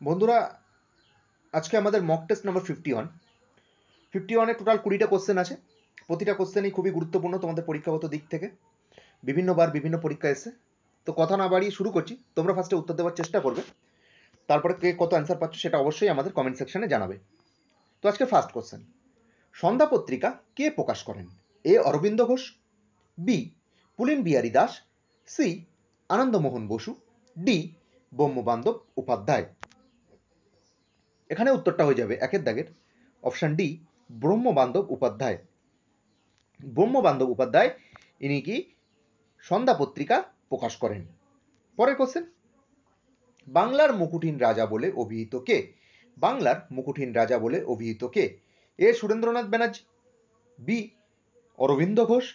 বন্ধুরা, আজকে আমাদের মক টেস্ট নাম্বার 51 টোটাল 20টা কোশ্চেন আছে। প্রতিটা কোশ্চেনই খুবই গুরুত্বপূর্ণ তোমাদের পরীক্ষাগত দিক থেকে। বিভিন্নবার বিভিন্ন পরীক্ষা এসে, তো কথা না বাড়িয়ে শুরু করছি। তোমরা ফার্স্টে উত্তর দেওয়ার চেষ্টা করবে, তারপরে কে কত অ্যান্সার পাচ্ছ সেটা অবশ্যই আমাদের কমেন্ট সেকশনে জানাবে। তো আজকে ফার্স্ট কোশ্চেন, সন্ধ্যা পত্রিকা কে প্রকাশ করেন? এ অরবিন্দ ঘোষ, বি পুলিন বিহারী দাস, সি আনন্দমোহন বসু, ডি ব্রহ্মবান্ধব উপাধ্যায়। এখানে উত্তরটা হয়ে যাবে একের দাগের অপশান ডি ব্রহ্মবান্ধব উপাধ্যায়। ব্রহ্মবান্ধব উপাধ্যায় ইনি কি সন্ধ্যা পত্রিকা প্রকাশ করেন। পরের কোশ্চেন, বাংলার মুকুটহীন রাজা বলে অভিহিত কে? বাংলার মুকুটহীন রাজা বলে অভিহিত কে? A Surendranath Banerjee, B Aurobindo Ghosh,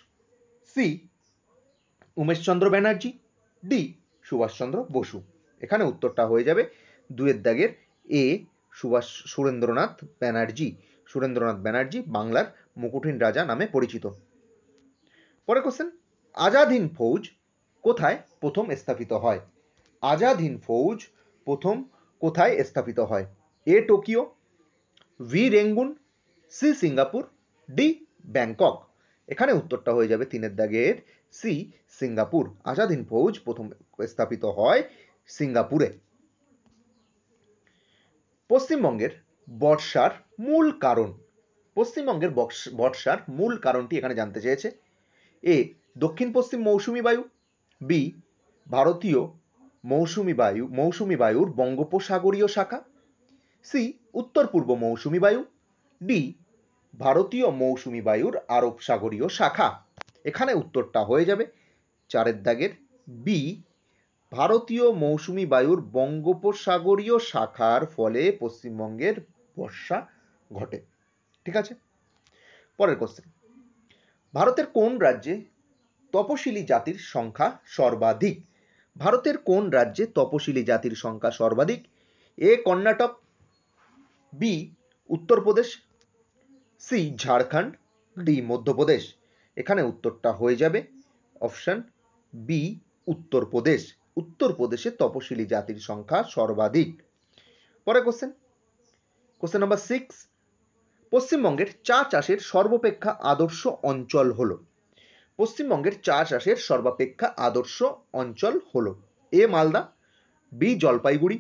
C Umeshchandra Banerjee, D Subhashchandra Basu. এখানে উত্তরটা হয়ে যাবে দুয়ের দাগের এ সুরেন্দ্রনাথ ব্যানার্জি। সুরেন্দ্রনাথ ব্যানার্জি বাংলার মুকুটহীন রাজা নামে পরিচিত। পরের কোশ্চেন, আজাদ হিন্দ ফৌজ কোথায় প্রথম স্থাপিত হয়? আজাদ হিন্দ ফৌজ প্রথম কোথায় স্থাপিত হয়? A Tokyo, B Rangoon, C Singapore, D Bangkok. এখানে উত্তরটা হয়ে যাবে তিনের দাগের সি সিঙ্গাপুর। আজাদ হিন্দ ফৌজ প্রথম স্থাপিত হয় সিঙ্গাপুরে। পশ্চিমবঙ্গের বর্ষার মূল কারণ, পশ্চিমবঙ্গের বর্ষার মূল কারণটি এখানে জানতে চেয়েছে। এ দক্ষিণ পশ্চিম মৌসুমি বায়ু, বি ভারতীয় মৌসুমি বায়ুর বঙ্গোপসাগরীয় শাখা, সি উত্তর পূর্ব মৌসুমি বায়ু, ডি ভারতীয় মৌসুমি বায়ুর আরব সাগরীয় শাখা। এখানে উত্তরটা হয়ে যাবে চারের দাগের বি ভারতীয় মৌসুমি বায়ুর বঙ্গোপসাগরীয় শাখার ফলে পশ্চিমবঙ্গের বর্ষা ঘটে। ঠিক আছে, পরের কোশ্চেন, ভারতের কোন রাজ্যে তপশিলি জাতির সংখ্যা সর্বাধিক? ভারতের কোন রাজ্যে তপশিলি জাতির সংখ্যা সর্বাধিক? A Karnataka, B Uttar Pradesh, C Jharkhand, D Madhya Pradesh. এখানে উত্তরটা হয়ে যাবে অপশন বি উত্তরপ্রদেশ। উত্তরপ্রদেশে তপশিলি জাতির সংখ্যা সর্বাধিক। পরে কোশ্চেন নাম্বার 6, পশ্চিমবঙ্গের চা চাষের সর্বাপেক্ষা আদর্শ অঞ্চল হলো? পশ্চিমবঙ্গের চা চাষের সর্বাপেক্ষা আদর্শ অঞ্চল হলো? A Malda, B Jalpaiguri,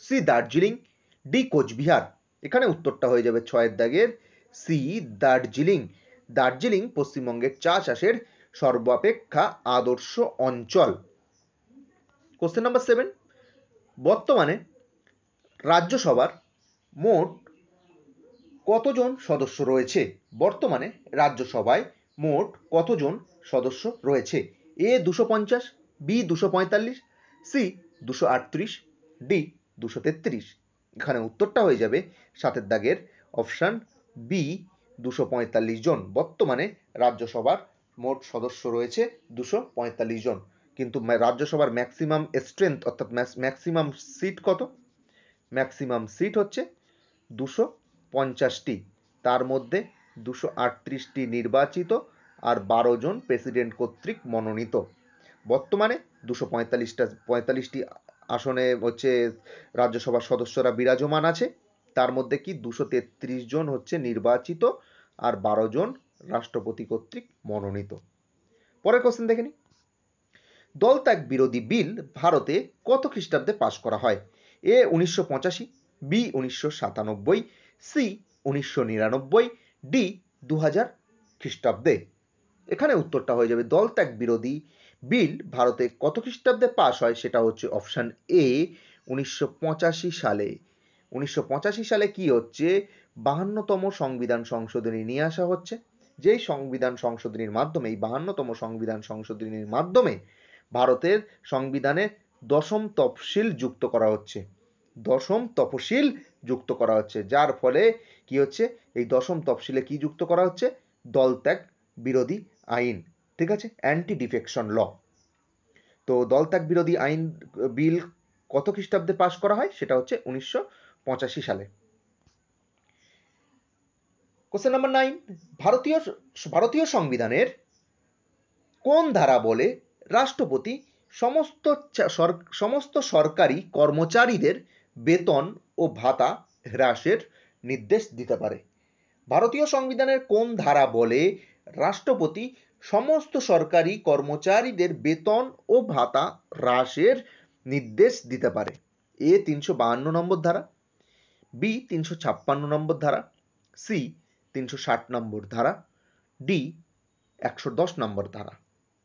C Darjeeling, D Cooch Behar. এখানে উত্তরটা হয়ে যাবে ছয়ের দাগের সি দার্জিলিং। দার্জিলিং পশ্চিমবঙ্গের চা চাষের সর্বাপেক্ষা আদর্শ অঞ্চল। কোশ্চেন নাম্বার 7, বর্তমানে রাজ্যসভার মোট কতজন সদস্য রয়েছে? বর্তমানে রাজ্যসভায় মোট কতজন সদস্য রয়েছে? এ 250, বি 245, সি 238, ডি 233। এখানে উত্তরটা হয়ে যাবে সাতের দাগের অপশান বি 245 জন। বর্তমানে রাজ্যসভার মোট সদস্য রয়েছে 245 জন, কিন্তু রাজ্যসভার ম্যাক্সিমাম স্ট্রেংথ অর্থাৎ ম্যাক্সিমাম সিট কত? ম্যাক্সিমাম সিট হচ্ছে 250টি, তার মধ্যে 238টি নির্বাচিত আর 12 জন প্রেসিডেন্ট কর্তৃক মনোনীত। বর্তমানে 245টি আসনে হচ্ছে রাজ্যসভার সদস্যরা বিরাজমান আছে, তার মধ্যে কি 233 জন হচ্ছে নির্বাচিত আর 12 জন রাষ্ট্রপতি কর্তৃক মনোনীত। পরের কোশ্চেন দেখে নি, দল ত্যাগ বিরোধী বিল ভারতে কত খ্রিস্টাব্দে পাশ করা হয়? এ 1985, বি 1997, সি 1999, ডি 2000 খ্রিস্টাব্দে। এখানে উত্তরটা হয়ে যাবে দল ত্যাগ বিরোধী বিল ভারতে কত খ্রিস্টাব্দে পাশ হয়, সেটা হচ্ছে অপশান এ 1985 সালে। 1985 সালে কি হচ্ছে? 52তম সংবিধান সংশোধনী নিয়ে আসা হচ্ছে, যেই সংবিধান সংশোধনীর মাধ্যমে, এই 52তম সংবিধান সংশোধনীর মাধ্যমে ভারতের সংবিধানে দশম তফসিল যুক্ত করা হচ্ছে। দশম তফসিল যুক্ত করা হচ্ছে, যার ফলে কি হচ্ছে? এই দশম তফসিলে কি যুক্ত করা হচ্ছে? দলত্যাগ বিরোধী আইন। ঠিক আছে, অ্যান্টি ডিফেকশন ল। তো দলত্যাগ বিরোধী আইন বিল কত খ্রিস্টাব্দে পাশ করা হয়? সেটা হচ্ছে 1985 সালে। কোশ্চেন নাম্বার 9, ভারতীয় সংবিধানের কোন ধারা বলে রাষ্ট্রপতি সমস্ত সরকারি কর্মচারীদের বেতন ও ও ভাতা হ্রাসের নির্দেশ দিতে পারে। ভারতীয় সংবিধানের কোন ধারা বলে রাষ্ট্রপতি সমস্ত সরকারি কর্মচারীদের বেতন ও ভাতা হ্রাসের নির্দেশ দিতে পারে? এ 352 নম্বর ধারা, বি 356 নম্বর ধারা, সি 360 নম্বর ধারা, ডি 110 নম্বর ধারা।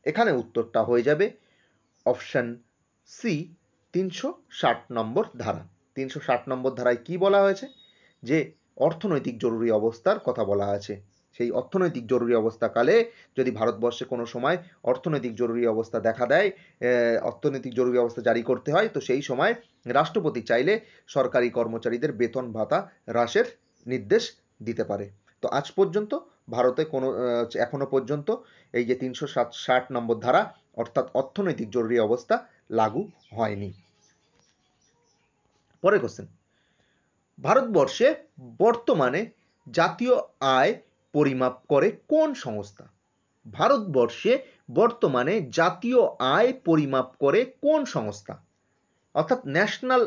এখানে উত্তরটা হয়ে যাবে অপশন সি 360 নম্বর ধারা। 360 নম্বর ধারায় কি বলা হয়েছে? যে অর্থনৈতিক জরুরি অবস্থার কথা বলা আছে। সেই অর্থনৈতিক জরুরি অবস্থাকালে যদি ভারতবর্ষে কোনো সময় অর্থনৈতিক জরুরি অবস্থা দেখা দেয়, অর্থনৈতিক জরুরি অবস্থা জারি করতে হয়, তো সেই সময় রাষ্ট্রপতি চাইলে সরকারি কর্মচারীদের বেতন ভাতা হ্রাসের নির্দেশ দিতে পারে। তো আজ পর্যন্ত ভারতে কোনো এখনো পর্যন্ত এই যে 360 নম্বর ধারা অর্থাৎ অর্থনৈতিক জরুরি অবস্থা লাগু হয়নি। পরের কোশ্চেন, ভারতবর্ষে বর্তমানে জাতীয় আয় পরিমাপ করে কোন সংস্থা? ভারতবর্ষে বর্তমানে জাতীয় আয় পরিমাপ করে কোন সংস্থা? অর্থাৎ ন্যাশনাল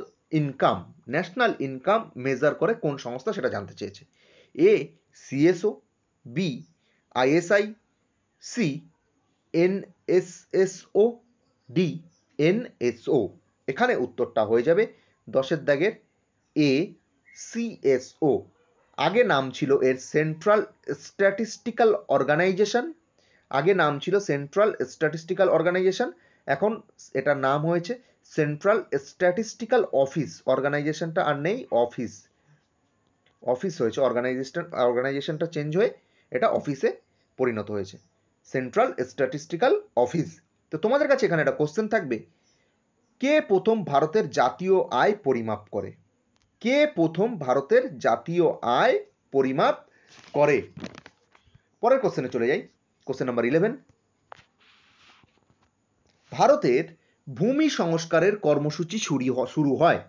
ইনকাম মেজার করে কোন সংস্থা সেটা জানতে চেয়েছে। A CSO, B ISI, C NSSO, D NSO. এখানে উত্তরটা হয়ে যাবে 10-এর দাগের এ সিএসও। আগে নাম ছিল এর সেন্ট্রাল স্ট্যাটিস্টিক্যাল অর্গানাইজেশন, এখন এটার নাম হয়েছে সেন্ট্রাল স্ট্যাটিস্টিক্যাল অফিস। অর্গানাইজেশনটা আর নেই, অফিস হয়েছে। অর্গানাইজেশনটা চেঞ্জ হয়ে এটা অফিসে পরিণত হয়েছে, সেন্ট্রাল স্ট্যাটিস্টিক্যাল অফিস। তো তোমাদের কাছে এখানে একটা কোশ্চেন থাকবে, কে প্রথম ভারতের জাতীয় আয় পরিমাপ করে? কে প্রথম ভারতের জাতীয় আয় পরিমাপ করে? পরের কোশ্চেনে চলে যাই, কোশ্চেন নাম্বার 11। ভারতের ভূমি সংস্কারের কর্মসূচি শুরু হয়।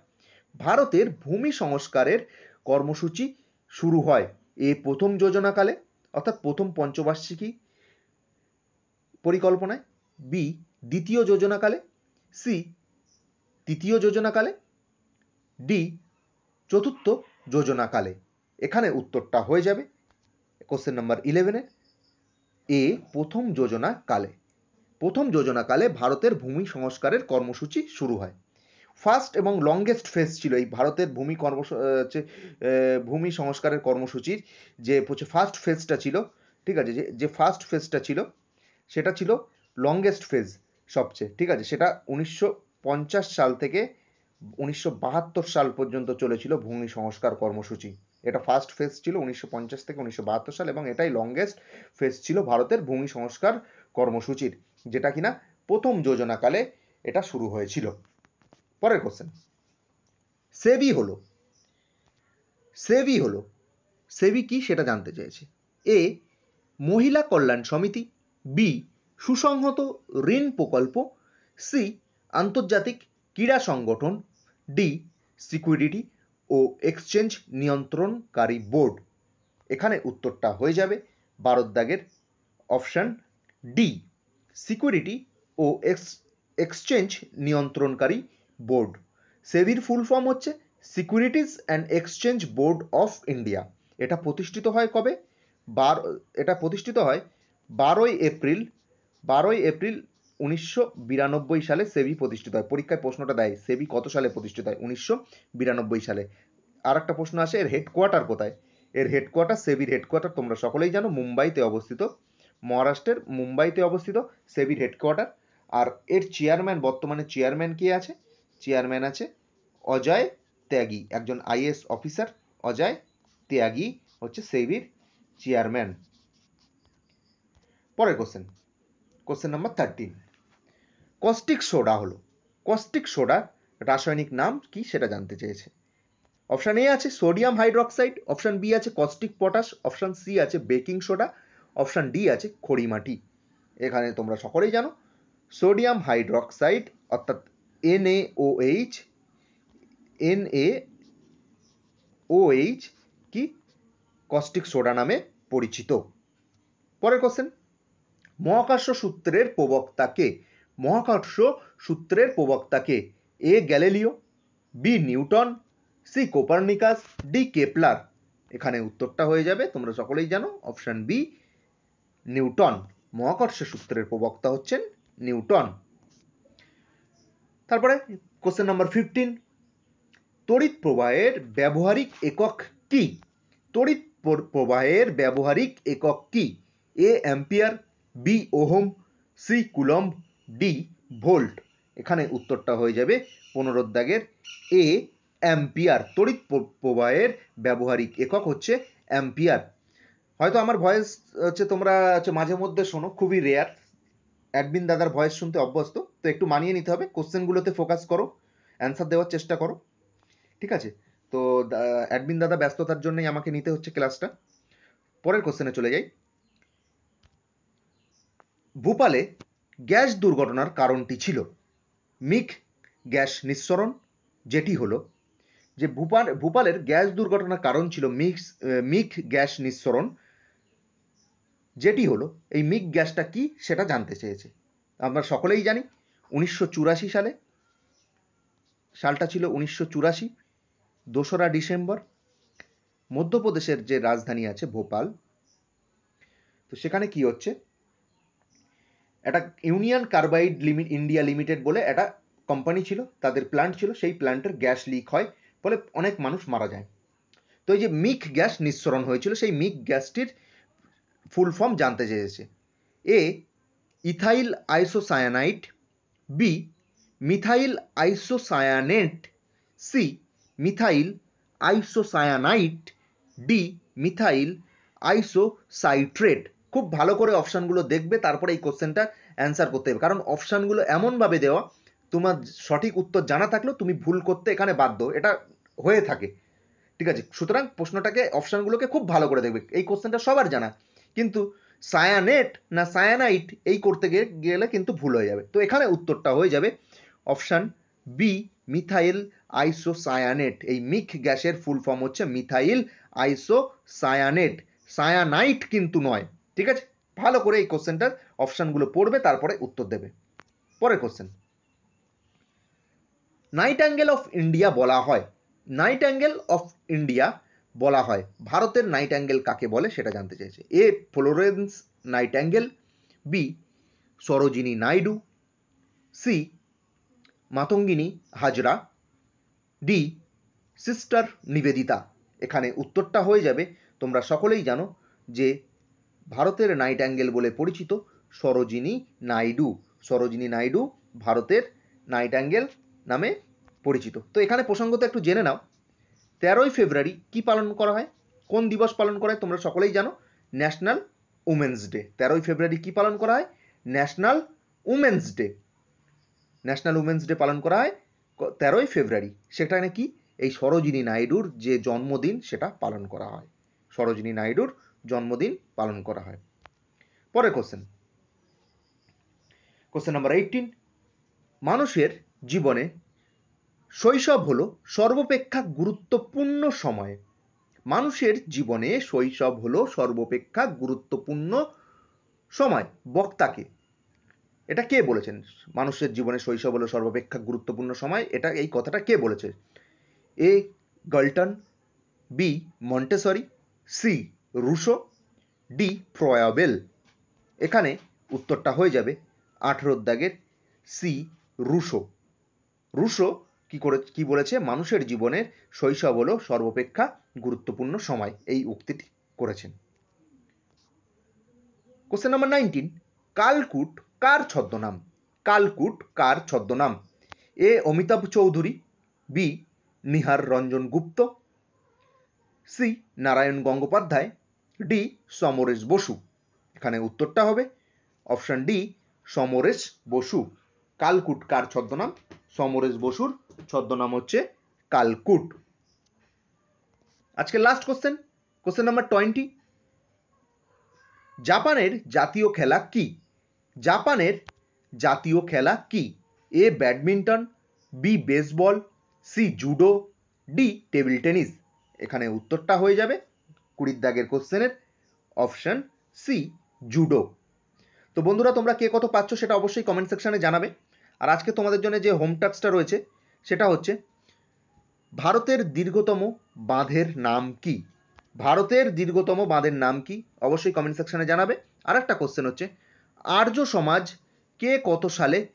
ভারতের ভূমি সংস্কারের কর্মসূচি শুরু হয় এ প্রথম যোজনাকালে অর্থাৎ প্রথম পঞ্চবার্ষিকী পরিকল্পনায়, বি দ্বিতীয় যোজনাকালে, সি তৃতীয় যোজনাকালে, ডি চতুর্থ যোজনাকালে। এখানে উত্তরটা হয়ে যাবে কোশ্চেন নাম্বার 11-এ এ প্রথম যোজনাকালে। প্রথম যোজনাকালে ভারতের ভূমি সংস্কারের কর্মসূচি শুরু হয়। ফার্স্ট এবং লংগেস্ট ফেজ ছিল এই ভারতের ভূমি সংস্কারের কর্মসূচির যে ফার্স্ট ফেজটা ছিল, ঠিক আছে, যে ফার্স্ট ফেজটা ছিল সেটা ছিল লংগেস্ট ফেজ সবচেয়ে, ঠিক আছে। সেটা 1950 সাল থেকে 1972 সাল পর্যন্ত চলেছিল ভূমি সংস্কার কর্মসূচি। এটা ফার্স্ট ফেজ ছিল 1950 থেকে 1972 সাল এবং এটাই লংগেস্ট ফেজ ছিল ভারতের ভূমি সংস্কার কর্মসূচির, যেটা কিনা প্রথম যোজনাকালে এটা শুরু হয়েছিল। পরের কোশ্চেন, সেবি কি সেটা জানতে চেয়েছে। এ মহিলা কল্যাণ সমিতি, বি সুসংহত ঋণ প্রকল্প, সি আন্তর্জাতিক ক্রীড়া সংগঠন, ডি সিকিউরিটি ও এক্সচেঞ্জ নিয়ন্ত্রণকারী বোর্ড। এখানে উত্তরটা হয়ে যাবে 12 দাগের অপশন ডি সিকিউরিটি ও এক্সচেঞ্জ নিয়ন্ত্রণকারী বোর্ড। সেবির ফুল ফর্ম হচ্ছে securities and exchange board of India. এটা প্রতিষ্ঠিত হয় কবে? এটা প্রতিষ্ঠিত হয় 12ই এপ্রিল 1992 সালে সেবি প্রতিষ্ঠিত হয়। পরীক্ষায় প্রশ্নটা দেয় সেবি কত সালে প্রতিষ্ঠিত হয়? 1992 সালে। আর একটা প্রশ্ন আসে এর হেডকোয়ার্টার কোথায়? এর হেডকোয়ার্টার, সেবির হেডকোয়ার্টার তোমরা সকলেই জানো মুম্বাইতে অবস্থিত, মহারাষ্ট্রের মুম্বাইতে অবস্থিত সেবির হেডকোয়ার্টার। আর এর চেয়ারম্যান, বর্তমানে চেয়ারম্যান কে আছে? চেয়ারম্যান আছে অজয় ত্যাগী, একজন আইএএস অফিসার। অজয় ত্যাগী হচ্ছে সেবির চেয়ারম্যান। পরের কোশ্চেন নাম্বার 13। কস্টিক সোডার রাসায়নিক নাম কি সেটা জানতে চেয়েছে। অপশন এ আছে সোডিয়াম হাইড্রক্সাইড, অপশন বি আছে কস্টিক পটাশ, অপশন সি আছে বেকিং সোডা, অপশন ডি আছে খড়িমাটি। এখানে তোমরা সকলেই জানো সোডিয়াম হাইড্রক্সাইড অর্থাৎ NaOH কি কস্টিক সোডা নামে পরিচিত। পরের কোশ্চেন, মহাকর্ষ সূত্রের প্রবক্তা কে? A Galileo, B Newton, C Copernicus, D Kepler. এখানে উত্তরটা হয়ে যাবে, তোমরা সকলেই জানো, অপশন বি নিউটন। মহাকর্ষ সূত্রের প্রবক্তা হচ্ছেন নিউটন। তারপরে কোশ্চেন নাম্বার 15, তড়িৎ প্রবাহের ব্যবহারিক একক কি? তড়িৎ প্রবাহের ব্যবহারিক একক কি? A ampere, B ohm, C coulomb, D volt. এখানে উত্তরটা হয়ে যাবে 15 দাগের এ অ্যাম্পিয়ার। তড়িৎ প্রবাহের ব্যবহারিক একক হচ্ছে অ্যাম্পিয়ার। হয়তো আমার ভয়েস হচ্ছে তোমরা হচ্ছে মাঝে মধ্যে শোনো, খুবই রেয়ার, অ্যাডমিন দাদার ভয়েস শুনতে অভ্যস্ত, তো একটু মানিয়ে নিতে হবে, কোশ্চেনগুলোতে ফোকাস করো, অ্যান্সার দেওয়ার চেষ্টা করো, ঠিক আছে? তো অ্যাডমিন দাদা ব্যস্ততার জন্যই আমাকে নিতে হচ্ছে ক্লাসটা। পরের কোশ্চেনে চলে যাই। ভোপালে গ্যাস দুর্ঘটনার কারণটি ছিল মিক গ্যাস নিঃসরণ, যেটি হলো যে ভোপালের গ্যাস দুর্ঘটনার কারণ ছিল মিক গ্যাস নিঃসরণ, যেটি হলো, এই মিক গ্যাসটা কি সেটা জানতে চেয়েছে। আমরা সকলেই জানি 1984 সালে, সালটা ছিল 1984, 2রা ডিসেম্বর, মধ্যপ্রদেশের যে রাজধানী আছে ভোপাল, তো সেখানে কি হচ্ছে, একটা ইউনিয়ন কার্বাইড ইন্ডিয়া লিমিটেড বলে একটা কোম্পানি ছিল, তাদের প্ল্যান্ট ছিল, সেই প্ল্যান্টের গ্যাস লিক হয়, ফলে অনেক মানুষ মারা যায়। তো এই যে মিক গ্যাস নিঃসরণ হয়েছিল, সেই মিক গ্যাসটির ফুল ফর্ম জানতে চেয়েছে। A ethyl isocyanite, B methyl isocyanate, C methyl isocyanite, D methyl isocitrate. খুব ভালো করে অপশানগুলো দেখবে, তারপরে এই কোশ্চেনটা অ্যান্সার করতে হবে, কারণ অপশানগুলো এমনভাবে দেওয়া, তোমার সঠিক উত্তর জানা থাকলেও তুমি ভুল করতে এখানে বাধ্য, এটা হয়ে থাকে, ঠিক আছে? সুতরাং প্রশ্নটাকে, অপশানগুলোকে খুব ভালো করে দেখবে। এই কোশ্চেনটা সবার জানা, কিন্তু সায়ানেট না সায়ানাইট এই করতে গেলে কিন্তু ভুল হয়ে যাবে। তো এখানে উত্তরটা হয়ে যাবে অপশান বি মিথাইল আইসোসায়ানেট। এই মিক গ্যাসের ফুল ফর্ম হচ্ছে মিথাইল আইসোসায়ানেট, সায়ানাইট কিন্তু নয়, ঠিক আছে? ভালো করে এই কোশ্চেনটার অপশানগুলো পড়বে, তারপরে উত্তর দেবে। পরের question, night angle of India বলা হয়, নাইট অ্যাঙ্গেল অফ ইন্ডিয়া বলা হয়, ভারতের নাইট অ্যাঙ্গেল কাকে বলে সেটা জানতে চাইছে। A Florence Nightingale, B Sarojini Naidu, C Matangini Hazra, D sister Nivedita. এখানে উত্তরটা হয়ে যাবে, তোমরা সকলেই জানো যে ভারতের নাইট অ্যাঙ্গেল বলে পরিচিত সরোজিনী নাইডু। সরোজিনী নাইডু ভারতের নাইট অ্যাঙ্গেল নামে পরিচিত। তো এখানে প্রসঙ্গত একটু জেনে নাও, 13ই ফেব্রুয়ারি কি পালন করা হয়, কোন দিবস পালন করা হয়? তোমরা সকলেই জানো, ন্যাশনাল উমেন্স ডে। 13ই ফেব্রুয়ারি কি পালন করা হয়? National women's day. National women's day পালন করা হয় 13ই ফেব্রুয়ারি। সেটা নাকি এই সরোজিনী নাইডুর যে জন্মদিন সেটা পালন করা হয়, সরোজিনী নাইডুর জন্মদিন পালন করা হয়। পরের কোশ্চেন, কোশ্চেন নাম্বার 18, মানুষের জীবনে শৈশব হলো সর্বাপেক্ষা গুরুত্বপূর্ণ সময়। মানুষের জীবনে শৈশব হলো সর্বাপেক্ষা গুরুত্বপূর্ণ সময়, বক্তাকে, এটা কে বলেছেন? মানুষের জীবনে শৈশব হলো সর্বাপেক্ষা গুরুত্বপূর্ণ সময়, এটা এই কথাটা কে বলেছে? A Galton, B Montessori, C Rousseau, D Froebel. এখানে উত্তরটা হয়ে যাবে 18 দাগের সি রুশো। রুশো কি বলেছে? মানুষের জীবনের শৈশব হলো সর্বাপেক্ষা গুরুত্বপূর্ণ সময়, এই উক্তিটি করেছেন। কোশ্চেন নাম্বার 19, কালকুট কার ছদ্মনাম? কালকুট কার ছদ্মনাম? এ অমিতাভ চৌধুরী, বি নিহার রঞ্জন গুপ্ত, সি নারায়ণ গঙ্গোপাধ্যায়, ডি সমরেশ বসু। এখানে উত্তরটা হবে অপশন ডি সমরেশ বসু। কালকুট কার ছদ্মনাম? সমরেশ বসুর ছদ্মনাম হচ্ছে কালকুট। আজকে লাস্ট কোশ্চেন, কোশ্চেন নাম্বার 20, জাপানের জাতীয় খেলা কি? জাপানের জাতীয় খেলা কি? A badminton, B baseball, C judo, D table tennis. এখানে উত্তরটা হয়ে যাবে 20 দাগের কোশ্চেনের অপশন সি জুডো। তো বন্ধুরা, তোমরা কে কত পাচ্ছ সেটা অবশ্যই কমেন্ট সেকশনে জানাবে। আর আজকে তোমাদের জন্য যে হোম টাস্কটা রয়েছে সেটা হচ্ছে ভারতের দীর্ঘতম বাঁধের নাম কি? ভারতের দীর্ঘতম বাঁধের নাম কি? অবশ্যই কমেন্ট সেকশনে জানাবে। আর একটা কোশ্চেন হচ্ছে, আর্য সমাজ কে কত সালে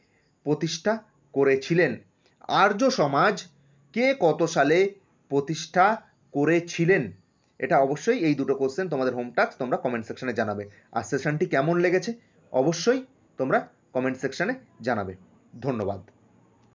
প্রতিষ্ঠা করেছিলেন? আর্য সমাজ কে কত সালে প্রতিষ্ঠা করেছিলেন? এটা অবশ্যই এই দুটো কোশ্চেন তোমাদের হোম টাস্ক, তোমরা কমেন্ট সেকশনে জানাবে। আর সেশনটি কেমন লেগেছে অবশ্যই তোমরা কমেন্ট সেকশনে জানাবে। ধন্যবাদ।